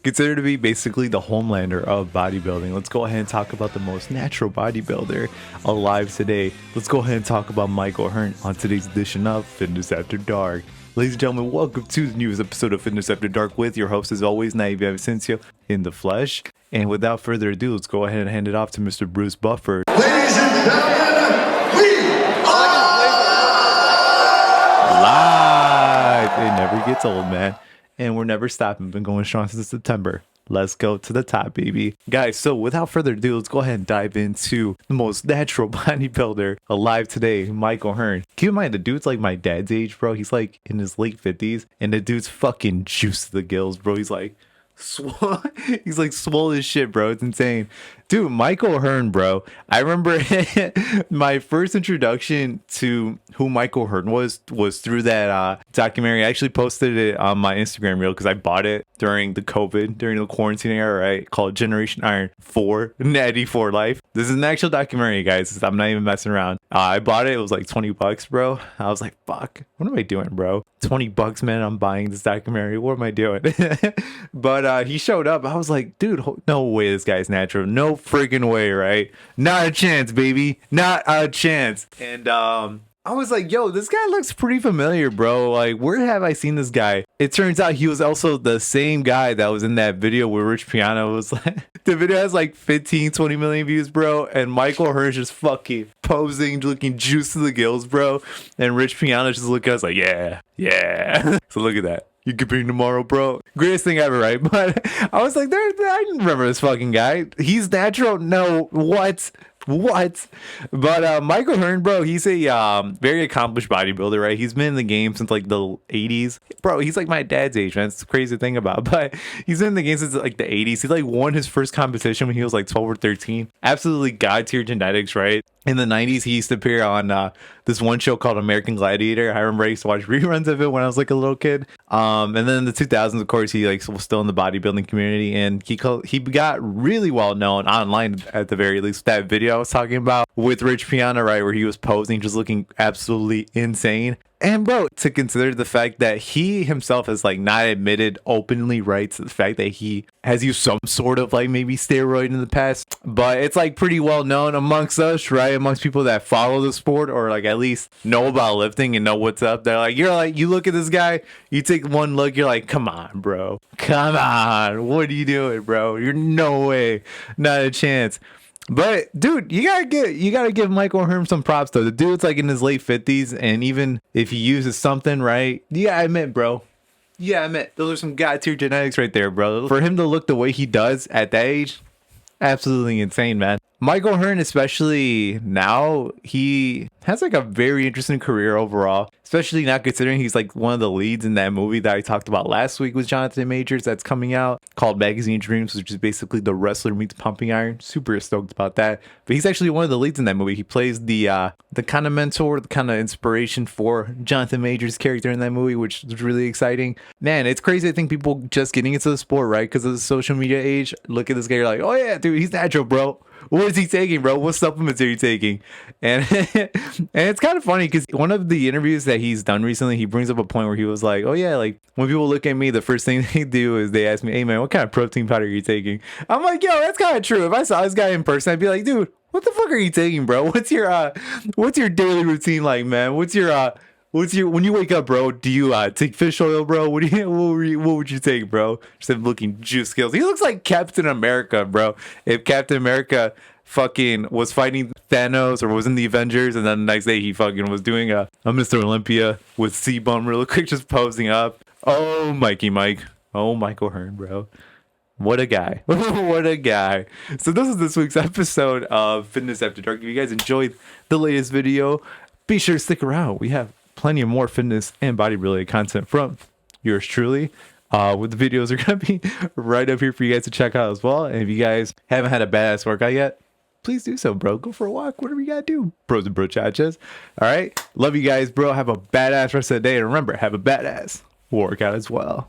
Considered to be basically the homelander of bodybuilding. Let's go ahead and talk about the most natural bodybuilder alive today. Let's go ahead and talk about Michael Hearn on today's edition of Fitness After Dark. Ladies and gentlemen, welcome to the newest episode of Fitness After Dark with your host, as always, Naive Vicencio in the flesh. And without further ado, let's go ahead and hand it off to Mr. Bruce Buffer. Ladies and gentlemen, we Live! It never gets old, man. And we're never stopping. Been going strong since September. Let's go to the top, baby. Guys, so without further ado, let's go ahead and dive into the most natural bodybuilder alive today, Michael Hearn. Keep in mind, the dude's like my dad's age, bro. He's like in his late 50s, and the dude's fucking juice to the gills, bro. He's like swole. He's like swole as shit, bro. It's insane. Dude, Michael Hearn, bro. I remember my first introduction to who Michael Hearn was through that documentary. I actually posted it on my Instagram reel because I bought it during the quarantine era, right? Called Generation Iron 4, Natty 4 Life. This is an actual documentary, guys. I'm not even messing around. I bought it. It was like $20, bro. I was like, fuck, what am I doing, bro? $20, man. I'm buying this documentary. What am I doing? But he showed up. I was like, dude, no way this guy's natural. No freaking way, right? Not a chance, baby. Not a chance. And I was like, yo, this guy looks pretty familiar, bro. Like, where have I seen this guy? It turns out he was also the same guy that was in that video where Rich Piano was like, the video has like 15-20 million views, bro. And Michael Hearn's just fucking posing, looking juice to the gills, bro. And Rich Piano's just looking at us like, yeah. So look at that. You compete tomorrow, bro. Greatest thing ever, right? But I was like, I didn't remember this fucking guy. He's natural. No, what? But Michael Hearn, bro, he's a very accomplished bodybuilder, right? He's been in the game since like the 80s. Bro, he's like my dad's age, man. It's the crazy thing about. But he's been in the game since like the 80s. He like won his first competition when he was like 12 or 13. Absolutely god tier genetics, right? In the 90s, he used to appear on this one show called American Gladiator. I remember I used to watch reruns of it when I was like a little kid. And then in the 2000s, of course, he like was still in the bodybuilding community, and he got really well known online at the very least. That video I was talking about with Rich Piano, right, where he was posing, just looking absolutely insane. And bro, to consider the fact that he himself has like not admitted openly, right, to the fact that he has used some sort of like maybe steroid in the past, but it's like pretty well known amongst us, right, amongst people that follow the sport or like at least know about lifting and know what's up. They're like, you look at this guy, you take one look, you're like, come on, bro, come on, what are you doing, bro? You're no way, not a chance. But dude, you gotta give Michael Hearn some props though. The dude's like in his late 50s, and even if he uses something, right? Yeah, I admit, bro. Yeah, I admit those are some god tier genetics right there, bro. For him to look the way he does at that age, absolutely insane, man. Michael Hearn, especially now, he has like a very interesting career overall, especially not considering he's like one of the leads in that movie that I talked about last week with Jonathan Majors that's coming out called Magazine Dreams, which is basically the wrestler meets pumping iron. Super stoked about that. But he's actually one of the leads in that movie. He plays the kind of mentor, the kind of inspiration for Jonathan Majors' character in that movie, which is really exciting. Man, it's crazy. I think people just getting into the sport, right, because of the social media age, look at this guy, you're like, oh yeah, dude, he's natural, bro. What is he taking, bro? What supplements are you taking? And and it's kind of funny because one of the interviews that he's done recently, he brings up a point where he was like, oh yeah, like when people look at me, the first thing they do is they ask me, hey man, what kind of protein powder are you taking? I'm like, yo, that's kind of true. If I saw this guy in person, I'd be like, dude, what the fuck are you taking, bro? What's your daily routine like, man? What's your when you wake up, bro? Do you take fish oil, bro? What would you take, bro? Just looking juice skills. He looks like Captain America, bro. If Captain America fucking was fighting Thanos or was in the Avengers, and then the next day he fucking was doing a Mr. Olympia with C-Bum real quick, just posing up. Oh, Mikey Mike. Oh, Michael Hearn, bro. What a guy. What a guy. So this is this week's episode of Fitness After Dark. If you guys enjoyed the latest video, be sure to stick around. We have plenty of more fitness and body related content from yours truly. With the videos are going to be right up here for you guys to check out as well. And if you guys haven't had a badass workout yet, please do so, bro. Go for a walk, whatever you gotta do. Bros and brochachas. All right. Love you guys, bro. Have a badass rest of the day. And remember, have a badass workout as well.